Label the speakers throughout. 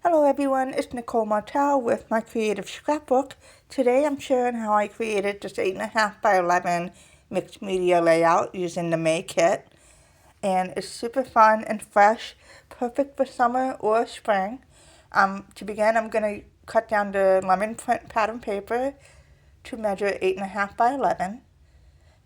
Speaker 1: Hello everyone, it's Nicole Martel with My Creative Scrapbook. Today I'm sharing how I created this 8.5 by 11 mixed media layout using the May kit. And it's super fun and fresh, perfect for summer or spring. To begin, I'm going to cut down the lemon print pattern paper to measure 8.5 by 11.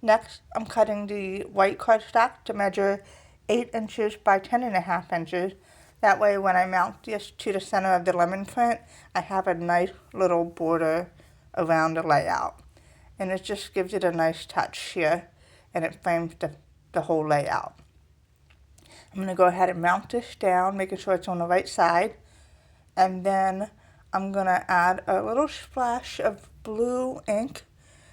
Speaker 1: Next, I'm cutting the white cardstock to measure 8 inches by 10.5 inches. That way when I mount this to the center of the lemon print, I have a nice little border around the layout. And it just gives it a nice touch here, and it frames the whole layout. I'm going to go ahead and mount this down, making sure it's on the right side. And then I'm going to add a little splash of blue ink.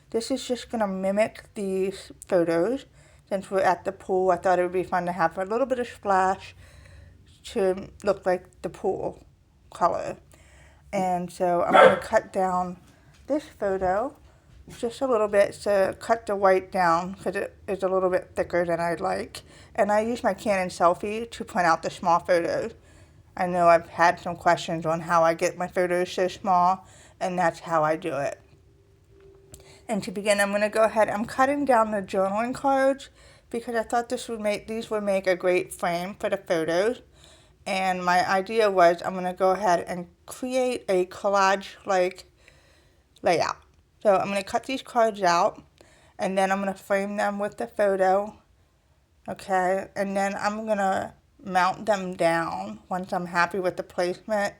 Speaker 1: This is just going to mimic these photos. Since we're at the pool, I thought it would be fun to have a little bit of splash to look like the pool color. And so I'm going to cut down this photo just a little bit to cut the white down because it is a little bit thicker than I'd like. And I use my Canon selfie to print out the small photos. I know I've had some questions on how I get my photos so small, and that's how I do it. And to begin, I'm going to go ahead, I'm cutting down the journaling cards because I thought these would make a great frame for the photos. And my idea was I'm going to go ahead and create a collage-like layout. So I'm going to cut these cards out, and then I'm going to frame them with the photo, okay? And then I'm going to mount them down once I'm happy with the placement.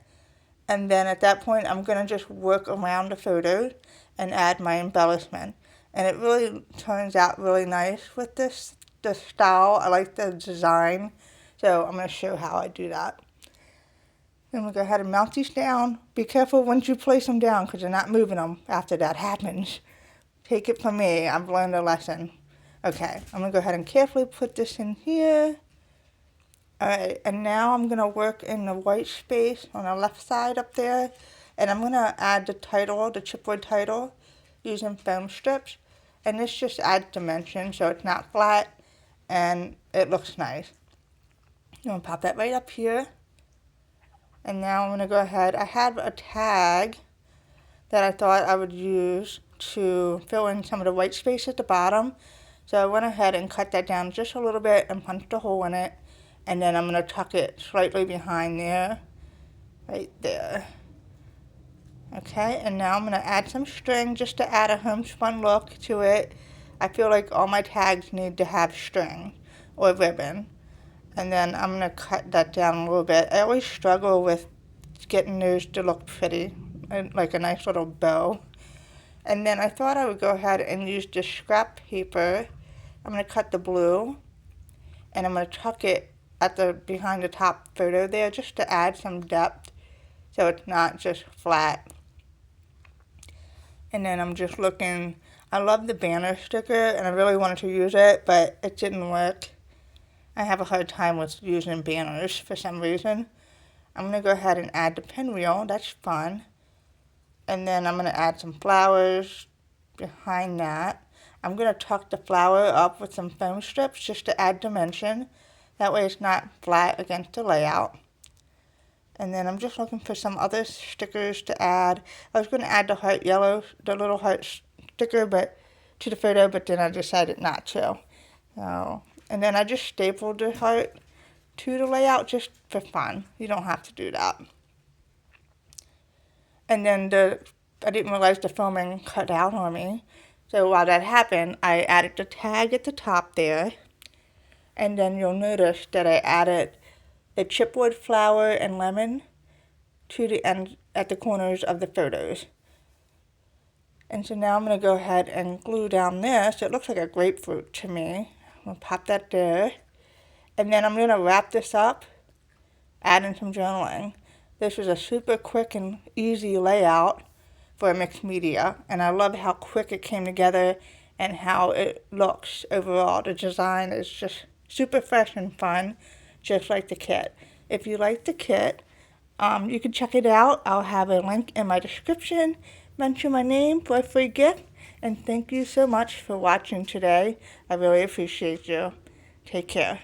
Speaker 1: And then at that point, I'm going to just work around the photos and add my embellishment. And it really turns out really nice with the style. I like the design. So I'm going to show how I do that. Then we'll go ahead and mount these down. Be careful once you place them down because you're not moving them after that happens. Take it from me. I've learned a lesson. Okay, I'm going to go ahead and carefully put this in here. Alright, and now I'm going to work in the white space on the left side up there. And I'm going to add the title, the chipboard title, using foam strips. And this just adds dimension so it's not flat and it looks nice. I'm going to pop that right up here. And now I'm going to go ahead. I have a tag that I thought I would use to fill in some of the white space at the bottom. So I went ahead and cut that down just a little bit and punched a hole in it. And then I'm going to tuck it slightly behind there. Right there. Okay, and now I'm going to add some string just to add a homespun look to it. I feel like all my tags need to have string or ribbon. And then I'm going to cut that down a little bit. I always struggle with getting those to look pretty, like a nice little bow. And then I thought I would go ahead and use the scrap paper. I'm going to cut the blue, and I'm going to tuck it at behind the top photo there just to add some depth so it's not just flat. And then I'm just looking. I love the banner sticker, and I really wanted to use it, but it didn't work. I have a hard time with using banners for some reason. I'm going to go ahead and add the pinwheel. That's fun. And then I'm going to add some flowers behind that. I'm going to tuck the flower up with some foam strips just to add dimension. That way it's not flat against the layout. And then I'm just looking for some other stickers to add. I was going to add the heart yellow, the little heart sticker to the photo, but then I decided not to. And then I just stapled the heart to the layout just for fun. You don't have to do that. And then I didn't realize the filming cut out on me. So while that happened, I added the tag at the top there. And then you'll notice that I added the chipboard flower and lemon to the end at the corners of the photos. And so now I'm going to go ahead and glue down this. It looks like a grapefruit to me. I'm going to pop that there. And then I'm going to wrap this up, add in some journaling. This is a super quick and easy layout for a mixed media. And I love how quick it came together and how it looks overall. The design is just super fresh and fun, just like the kit. If you like the kit, you can check it out. I'll have a link in my description. Mention my name for a free gift. And thank you so much for watching today. I really appreciate you. Take care.